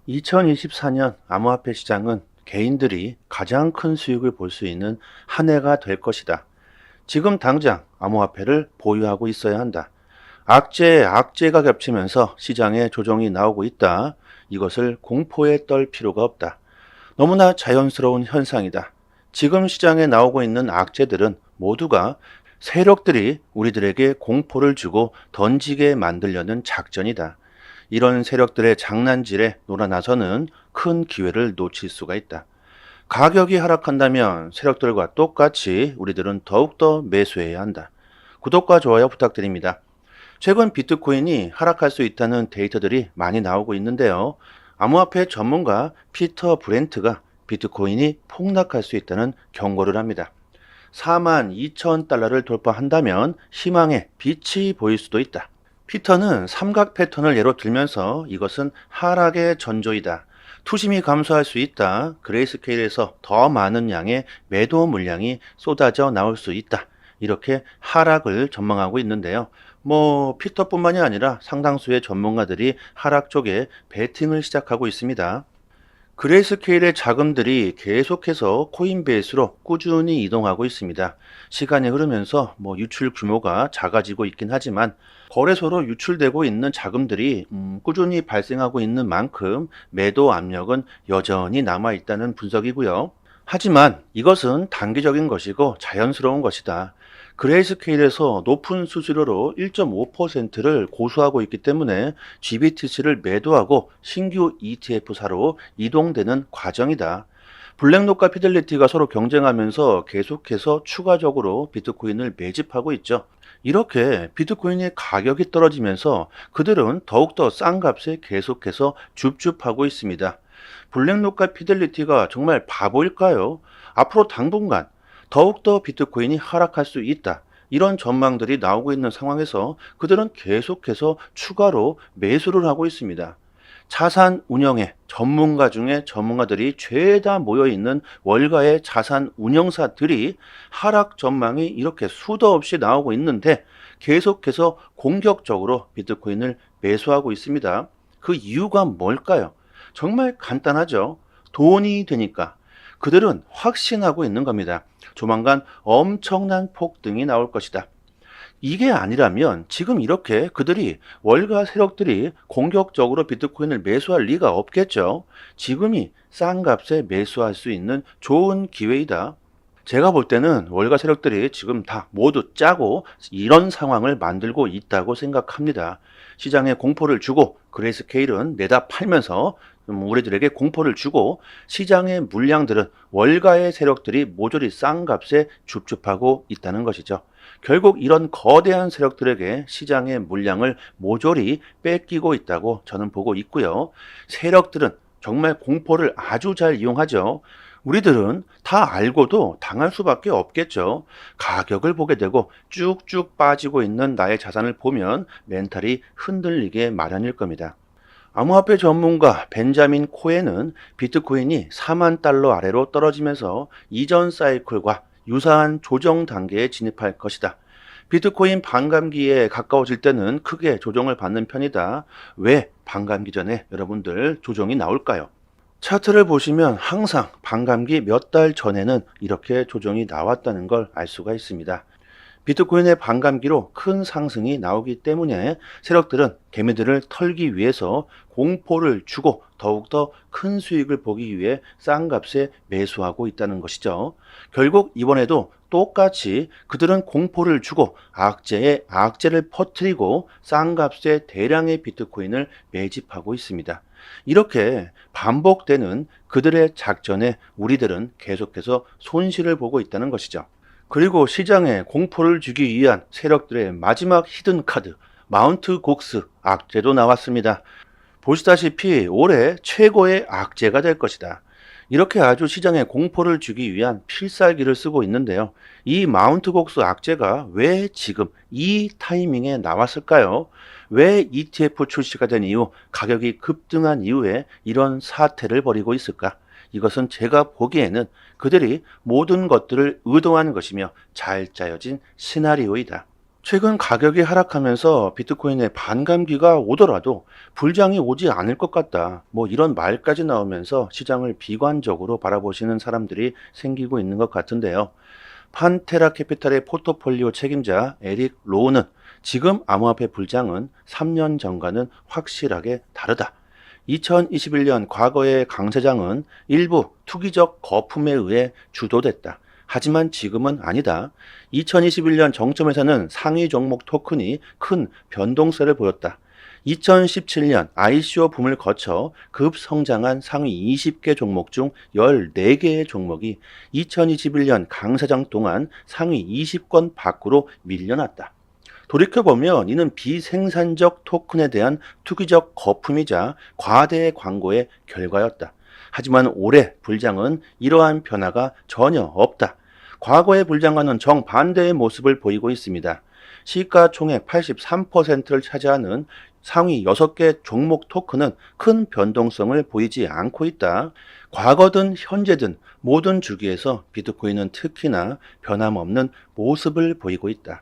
2024년 암호화폐 시장은 개인들이 가장 큰 수익을 볼 수 있는 한 해가 될 것이다. 지금 당장 암호화폐를 보유하고 있어야 한다. 악재에 악재가 겹치면서 시장에 조정이 나오고 있다. 이것을 공포에 떨 필요가 없다. 너무나 자연스러운 현상이다. 지금 시장에 나오고 있는 악재들은 모두가 세력들이 우리들에게 공포를 주고 던지게 만들려는 작전이다. 이런 세력들의 장난질에 놀아나서는 큰 기회를 놓칠 수가 있다. 가격이 하락한다면 세력들과 똑같이 우리들은 더욱더 매수해야 한다. 구독과 좋아요 부탁드립니다. 최근 비트코인이 하락할 수 있다는 데이터들이 많이 나오고 있는데요. 암호화폐 전문가 피터 브렌트가 비트코인이 폭락할 수 있다는 경고를 합니다. 4만 2천 달러를 돌파한다면 희망의 빛이 보일 수도 있다. 피터는 삼각 패턴을 예로 들면서 이것은 하락의 전조이다. 투심이 감소할 수 있다. 그레이스케일에서 더 많은 양의 매도 물량이 쏟아져 나올 수 있다. 이렇게 하락을 전망하고 있는데요. 피터뿐만이 아니라 상당수의 전문가들이 하락 쪽에 베팅을 시작하고 있습니다. 그레이스케일의 자금들이 계속해서 코인베이스로 꾸준히 이동하고 있습니다. 시간이 흐르면서 유출 규모가 작아지고 있긴 하지만 거래소로 유출되고 있는 자금들이 꾸준히 발생하고 있는 만큼 매도 압력은 여전히 남아 있다는 분석이고요. 하지만 이것은 단기적인 것이고 자연스러운 것이다. 그레이스케일에서 높은 수수료로 1.5%를 고수하고 있기 때문에 GBTC를 매도하고 신규 ETF사로 이동되는 과정이다. 블랙록과 피델리티가 서로 경쟁하면서 계속해서 추가적으로 비트코인을 매집하고 있죠. 이렇게 비트코인의 가격이 떨어지면서 그들은 더욱더 싼 값에 계속해서 줍줍하고 있습니다. 블랙록과 피델리티가 정말 바보일까요? 앞으로 당분간 더욱더 비트코인이 하락할 수 있다. 이런 전망들이 나오고 있는 상황에서 그들은 계속해서 추가로 매수를 하고 있습니다. 자산 운영의 전문가 중에 전문가들이 죄다 모여 있는 월가의 자산 운영사들이 하락 전망이 이렇게 수도 없이 나오고 있는데 계속해서 공격적으로 비트코인을 매수하고 있습니다. 그 이유가 뭘까요? 정말 간단하죠. 돈이 되니까. 그들은 확신하고 있는 겁니다. 조만간 엄청난 폭등이 나올 것이다. 이게 아니라면 지금 이렇게 그들이 월가 세력들이 공격적으로 비트코인을 매수할 리가 없겠죠. 지금이 싼 값에 매수할 수 있는 좋은 기회이다. 제가 볼 때는 월가 세력들이 지금 다 모두 짜고 이런 상황을 만들고 있다고 생각합니다. 시장에 공포를 주고 그레이스케일은 내다 팔면서 우리들에게 공포를 주고 시장의 물량들은 월가의 세력들이 모조리 싼 값에 줍줍하고 있다는 것이죠. 결국 이런 거대한 세력들에게 시장의 물량을 모조리 뺏기고 있다고 저는 보고 있고요. 세력들은 정말 공포를 아주 잘 이용하죠. 우리들은 다 알고도 당할 수밖에 없겠죠. 가격을 보게 되고 쭉쭉 빠지고 있는 나의 자산을 보면 멘탈이 흔들리게 마련일 겁니다. 암호화폐 전문가 벤자민 코엔은 비트코인이 4만 달러 아래로 떨어지면서 이전 사이클과 유사한 조정 단계에 진입할 것이다. 비트코인 반감기에 가까워질 때는 크게 조정을 받는 편이다. 왜 반감기 전에 여러분들 조정이 나올까요? 차트를 보시면 항상 반감기 몇 달 전에는 이렇게 조정이 나왔다는 걸 알 수가 있습니다. 비트코인의 반감기로 큰 상승이 나오기 때문에 세력들은 개미들을 털기 위해서 공포를 주고 더욱더 큰 수익을 보기 위해 싼 값에 매수하고 있다는 것이죠. 결국 이번에도 똑같이 그들은 공포를 주고 악재에 악재를 퍼뜨리고 싼 값에 대량의 비트코인을 매집하고 있습니다. 이렇게 반복되는 그들의 작전에 우리들은 계속해서 손실을 보고 있다는 것이죠. 그리고 시장에 공포를 주기 위한 세력들의 마지막 히든 카드, 마운트 곡스 악재도 나왔습니다. 보시다시피 올해 최고의 악재가 될 것이다. 이렇게 아주 시장에 공포를 주기 위한 필살기를 쓰고 있는데요. 이 마운트 곡스 악재가 왜 지금 이 타이밍에 나왔을까요? 왜 ETF 출시가 된 이후 가격이 급등한 이후에 이런 사태를 벌이고 있을까? 이것은 제가 보기에는 그들이 모든 것들을 의도한 것이며 잘 짜여진 시나리오이다. 최근 가격이 하락하면서 비트코인에 반감기가 오더라도 불장이 오지 않을 것 같다. 뭐 이런 말까지 나오면서 시장을 비관적으로 바라보시는 사람들이 생기고 있는 것 같은데요. 판테라 캐피탈의 포트폴리오 책임자 에릭 로우는 지금 암호화폐 불장은 3년 전과는 확실하게 다르다. 2021년 과거의 강세장은 일부 투기적 거품에 의해 주도됐다. 하지만 지금은 아니다. 2021년 정점에서는 상위 종목 토큰이 큰 변동세를 보였다. 2017년 ICO 붐을 거쳐 급성장한 상위 20개 종목 중 14개의 종목이 2021년 강세장 동안 상위 20권 밖으로 밀려났다. 돌이켜보면 이는 비생산적 토큰에 대한 투기적 거품이자 과대의 광고의 결과였다. 하지만 올해 불장은 이러한 변화가 전혀 없다. 과거의 불장과는 정반대의 모습을 보이고 있습니다. 시가총액 83%를 차지하는 상위 6개 종목 토큰은 큰 변동성을 보이지 않고 있다. 과거든 현재든 모든 주기에서 비트코인은 특히나 변함없는 모습을 보이고 있다.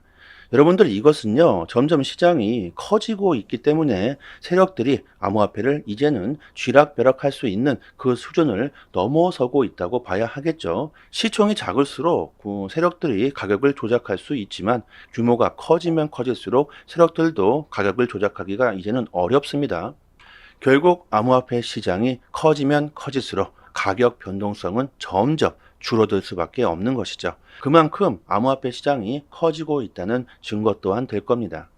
여러분들 이것은요, 점점 시장이 커지고 있기 때문에 세력들이 암호화폐를 이제는 쥐락펴락할 수 있는 그 수준을 넘어서고 있다고 봐야 하겠죠. 시총이 작을수록 세력들이 가격을 조작할 수 있지만 규모가 커지면 커질수록 세력들도 가격을 조작하기가 이제는 어렵습니다. 결국 암호화폐 시장이 커지면 커질수록 가격 변동성은 점점 줄어들 수밖에 없는 것이죠. 그만큼 암호화폐 시장이 커지고 있다는 증거 또한 될 겁니다.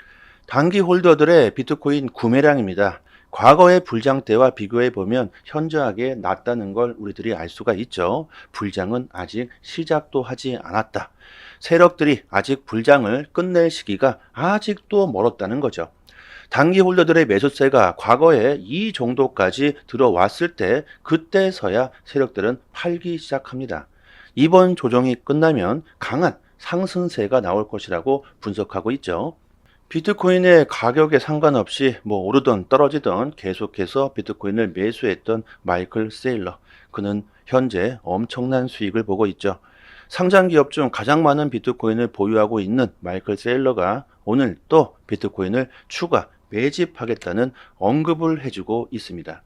단기 홀더들의 비트코인 구매량입니다. 과거의 불장 때와 비교해 보면 현저하게 낮다는 걸 우리들이 알 수가 있죠. 불장은 아직 시작도 하지 않았다. 세력들이 아직 불장을 끝낼 시기가 아직도 멀었다는 거죠. 단기 홀더들의 매수세가 과거에 이 정도까지 들어왔을 때 그때서야 세력들은 팔기 시작합니다. 이번 조정이 끝나면 강한 상승세가 나올 것이라고 분석하고 있죠. 비트코인의 가격에 상관없이 오르던 떨어지던 계속해서 비트코인을 매수했던 마이클 세일러. 그는 현재 엄청난 수익을 보고 있죠. 상장 기업 중 가장 많은 비트코인을 보유하고 있는 마이클 세일러가 오늘 또 비트코인을 추가 매집하겠다는 언급을 해주고 있습니다.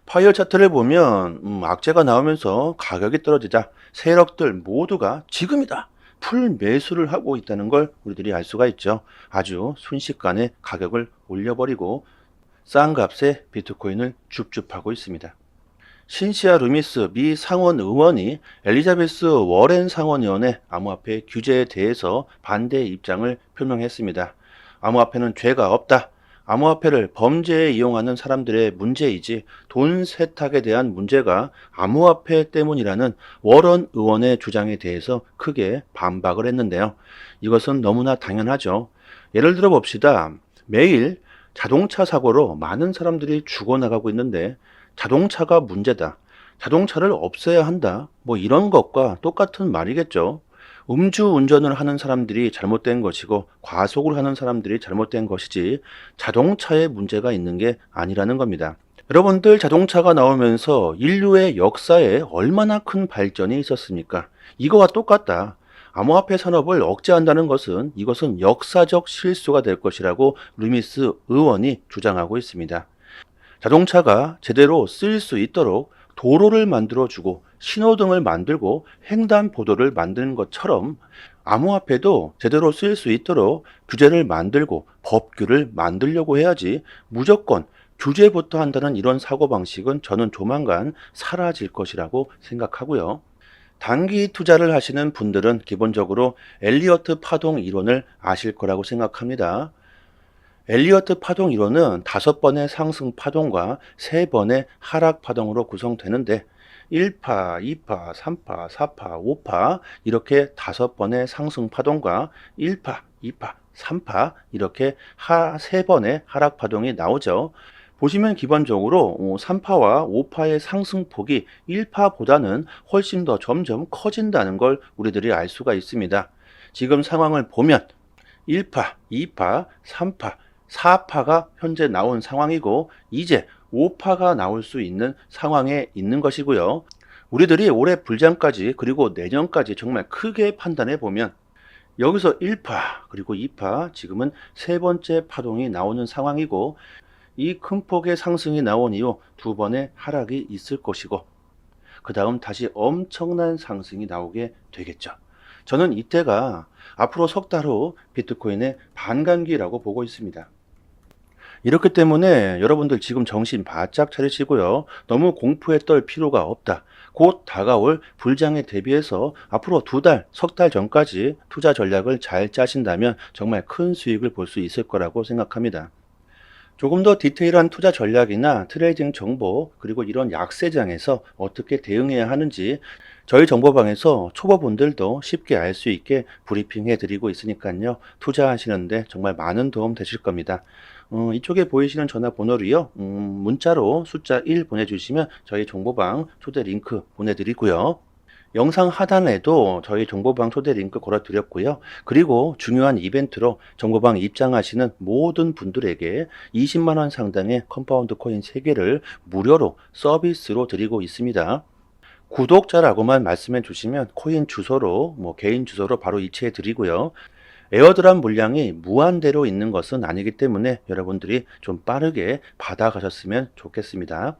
파이어 차트를 보면 악재가 나오면서 가격이 떨어지자 세력들 모두가 지금이다! 풀 매수를 하고 있다는 걸 우리들이 알 수가 있죠. 아주 순식간에 가격을 올려버리고 싼 값에 비트코인을 줍줍하고 있습니다. 신시아 루미스 미 상원 의원이 엘리자베스 워렌 상원의원의 암호화폐 규제에 대해서 반대 입장을 표명했습니다. 암호화폐는 죄가 없다. 암호화폐를 범죄에 이용하는 사람들의 문제이지 돈 세탁에 대한 문제가 암호화폐 때문이라는 워런 의원의 주장에 대해서 크게 반박을 했는데요. 이것은 너무나 당연하죠. 예를 들어 봅시다. 매일 자동차 사고로 많은 사람들이 죽어나가고 있는데 자동차가 문제다. 자동차를 없애야 한다. 이런 것과 똑같은 말이겠죠. 음주운전을 하는 사람들이 잘못된 것이고 과속을 하는 사람들이 잘못된 것이지 자동차에 문제가 있는 게 아니라는 겁니다. 여러분들 자동차가 나오면서 인류의 역사에 얼마나 큰 발전이 있었습니까? 이거와 똑같다. 암호화폐 산업을 억제한다는 것은 이것은 역사적 실수가 될 것이라고 루미스 의원이 주장하고 있습니다. 자동차가 제대로 쓰일 수 있도록 도로를 만들어주고 신호등을 만들고 횡단보도를 만드는 것처럼 암호화폐도 제대로 쓰일 수 있도록 규제를 만들고 법규를 만들려고 해야지 무조건 규제부터 한다는 이런 사고방식은 저는 조만간 사라질 것이라고 생각하고요. 단기 투자를 하시는 분들은 기본적으로 엘리어트 파동 이론을 아실 거라고 생각합니다. 엘리어트 파동 이론은 5번의 상승 파동과 3번의 하락 파동으로 구성되는데 1파, 2파, 3파, 4파, 5파 이렇게 5번의 상승 파동과 1파, 2파, 3파 이렇게 3번의 하락 파동이 나오죠. 보시면 기본적으로 3파와 5파의 상승폭이 1파보다는 훨씬 더 점점 커진다는 걸 우리들이 알 수가 있습니다. 지금 상황을 보면 1파, 2파, 3파, 4파가 현재 나온 상황이고 이제 5파가 나올 수 있는 상황에 있는 것이고요. 우리들이 올해 불장까지 그리고 내년까지 정말 크게 판단해 보면 여기서 1파 그리고 2파 지금은 세 번째 파동이 나오는 상황이고 이 큰 폭의 상승이 나온 이후 두 번의 하락이 있을 것이고 그 다음 다시 엄청난 상승이 나오게 되겠죠. 저는 이때가 앞으로 석 달 후 비트코인의 반감기라고 보고 있습니다. 이렇기 때문에 여러분들 지금 정신 바짝 차리시고요. 너무 공포에 떨 필요가 없다. 곧 다가올 불장에 대비해서 앞으로 두 달, 석 달 전까지 투자 전략을 잘 짜신다면 정말 큰 수익을 볼 수 있을 거라고 생각합니다. 조금 더 디테일한 투자 전략이나 트레이딩 정보, 그리고 이런 약세장에서 어떻게 대응해야 하는지 저희 정보방에서 초보분들도 쉽게 알 수 있게 브리핑해 드리고 있으니까요. 투자하시는데 정말 많은 도움 되실 겁니다. 이쪽에 보이시는 전화번호로요. 문자로 숫자 1 보내주시면 저희 정보방 초대 링크 보내드리고요. 영상 하단에도 저희 정보방 초대 링크 걸어드렸고요. 그리고 중요한 이벤트로 정보방 입장하시는 모든 분들에게 20만 원 상당의 컴파운드 코인 3개를 무료로 서비스로 드리고 있습니다. 구독자라고만 말씀해 주시면 코인 주소로 개인 주소로 바로 이체해 드리고요. 에어드랍 물량이 무한대로 있는 것은 아니기 때문에 여러분들이 좀 빠르게 받아가셨으면 좋겠습니다.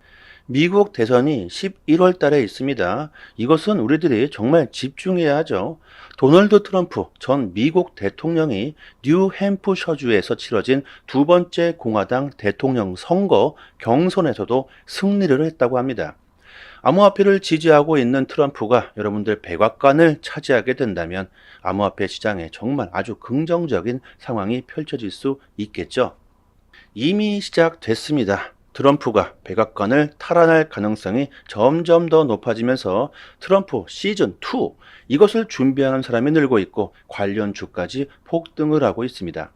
미국 대선이 11월 달에 있습니다. 이것은 우리들이 정말 집중해야 하죠. 도널드 트럼프 전 미국 대통령이 뉴햄프셔주에서 치러진 두 번째 공화당 대통령 선거 경선에서도 승리를 했다고 합니다. 암호화폐를 지지하고 있는 트럼프가 여러분들 백악관을 차지하게 된다면 암호화폐 시장에 정말 아주 긍정적인 상황이 펼쳐질 수 있겠죠. 이미 시작됐습니다. 트럼프가 백악관을 탈환할 가능성이 점점 더 높아지면서 트럼프 시즌2 이것을 준비하는 사람이 늘고 있고 관련 주까지 폭등을 하고 있습니다.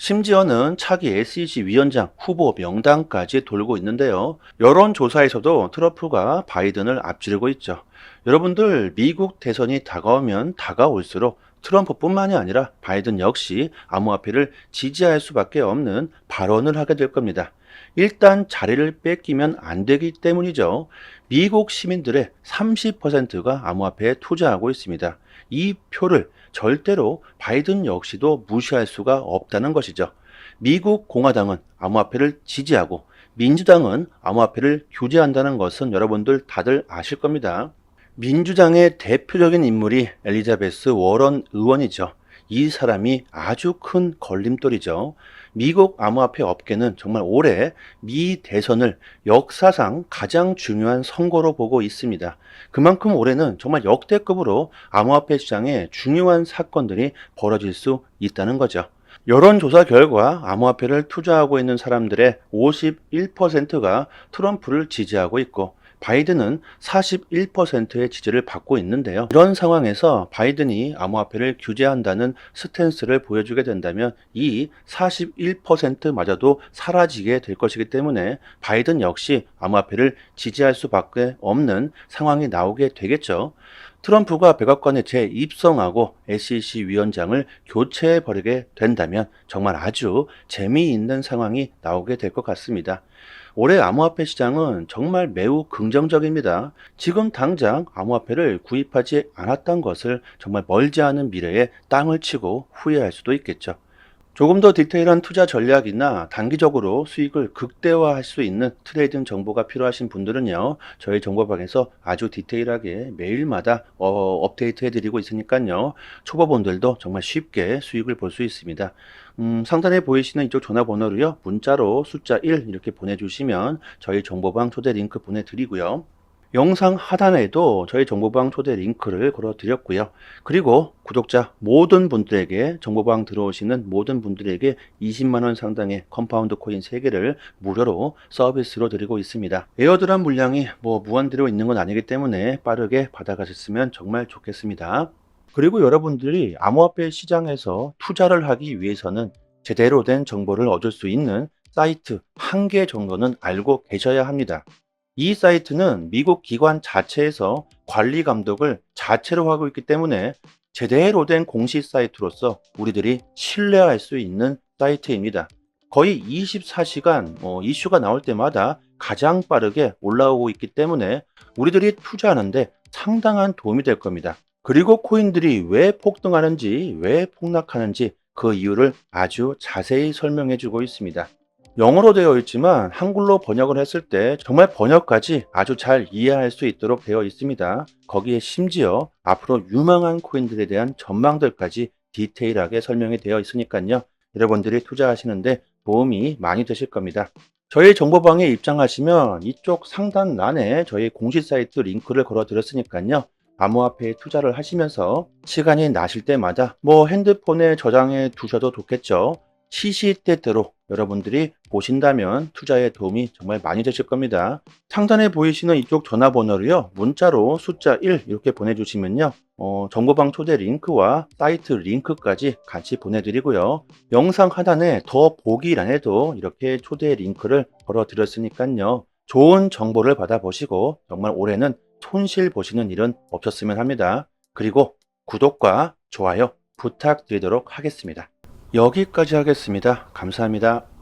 심지어는 차기 SEC 위원장 후보 명단까지 돌고 있는데요. 여론조사에서도 트럼프가 바이든을 앞지르고 있죠. 여러분들 미국 대선이 다가오면 다가올수록 트럼프뿐만이 아니라 바이든 역시 암호화폐를 지지할 수밖에 없는 발언을 하게 될 겁니다. 일단 자리를 뺏기면 안 되기 때문이죠. 미국 시민들의 30%가 암호화폐에 투자하고 있습니다. 이 표를 절대로 바이든 역시도 무시할 수가 없다는 것이죠. 미국 공화당은 암호화폐를 지지하고 민주당은 암호화폐를 규제한다는 것은 여러분들 다들 아실 겁니다. 민주당의 대표적인 인물이 엘리자베스 워런 의원이죠. 이 사람이 아주 큰 걸림돌이죠. 미국 암호화폐 업계는 정말 올해 미 대선을 역사상 가장 중요한 선거로 보고 있습니다. 그만큼 올해는 정말 역대급으로 암호화폐 시장에 중요한 사건들이 벌어질 수 있다는 거죠. 여론조사 결과 암호화폐를 투자하고 있는 사람들의 51%가 트럼프를 지지하고 있고 바이든은 41%의 지지를 받고 있는데요. 이런 상황에서 바이든이 암호화폐를 규제한다는 스탠스를 보여주게 된다면 이 41%마저도 사라지게 될 것이기 때문에 바이든 역시 암호화폐를 지지할 수밖에 없는 상황이 나오게 되겠죠. 트럼프가 백악관에 재입성하고 SEC 위원장을 교체해버리게 된다면 정말 아주 재미있는 상황이 나오게 될 것 같습니다. 올해 암호화폐 시장은 정말 매우 긍정적입니다. 지금 당장 암호화폐를 구입하지 않았던 것을 정말 멀지 않은 미래에 땅을 치고 후회할 수도 있겠죠. 조금 더 디테일한 투자 전략이나 단기적으로 수익을 극대화할 수 있는 트레이딩 정보가 필요하신 분들은요. 저희 정보방에서 아주 디테일하게 매일마다 업데이트 해드리고 있으니까요. 초보분들도 정말 쉽게 수익을 볼 수 있습니다. 상단에 보이시는 이쪽 전화번호로요. 문자로 숫자 1 이렇게 보내주시면 저희 정보방 초대 링크 보내드리고요. 영상 하단에도 저희 정보방 초대 링크를 걸어드렸고요. 그리고 구독자 모든 분들에게 정보방 들어오시는 모든 분들에게 20만 원 상당의 컴파운드 코인 3개를 무료로 서비스로 드리고 있습니다. 에어드랍 물량이 무한대로 있는 건 아니기 때문에 빠르게 받아가셨으면 정말 좋겠습니다. 그리고 여러분들이 암호화폐 시장에서 투자를 하기 위해서는 제대로 된 정보를 얻을 수 있는 사이트 1개 정도는 알고 계셔야 합니다. 이 사이트는 미국 기관 자체에서 관리 감독을 자체로 하고 있기 때문에 제대로 된 공식 사이트로서 우리들이 신뢰할 수 있는 사이트입니다. 거의 24시간 이슈가 나올 때마다 가장 빠르게 올라오고 있기 때문에 우리들이 투자하는데 상당한 도움이 될 겁니다. 그리고 코인들이 왜 폭등하는지, 왜 폭락하는지 그 이유를 아주 자세히 설명해 주고 있습니다. 영어로 되어 있지만 한글로 번역을 했을 때 정말 번역까지 아주 잘 이해할 수 있도록 되어 있습니다. 거기에 심지어 앞으로 유망한 코인들에 대한 전망들까지 디테일하게 설명이 되어 있으니까요. 여러분들이 투자하시는데 도움이 많이 되실 겁니다. 저희 정보방에 입장하시면 이쪽 상단란에 저희 공식 사이트 링크를 걸어 드렸으니까요. 암호화폐에 투자를 하시면서 시간이 나실 때마다 핸드폰에 저장해 두셔도 좋겠죠. 시시때때로 여러분들이 보신다면 투자에 도움이 정말 많이 되실 겁니다. 상단에 보이시는 이쪽 전화번호로요. 문자로 숫자 1 이렇게 보내주시면요. 정보방 초대 링크와 사이트 링크까지 같이 보내드리고요. 영상 하단에 더 보기란에도 이렇게 초대 링크를 걸어 드렸으니까요. 좋은 정보를 받아보시고 정말 올해는 손실 보시는 일은 없었으면 합니다. 그리고 구독과 좋아요 부탁드리도록 하겠습니다. 여기까지 하겠습니다. 감사합니다.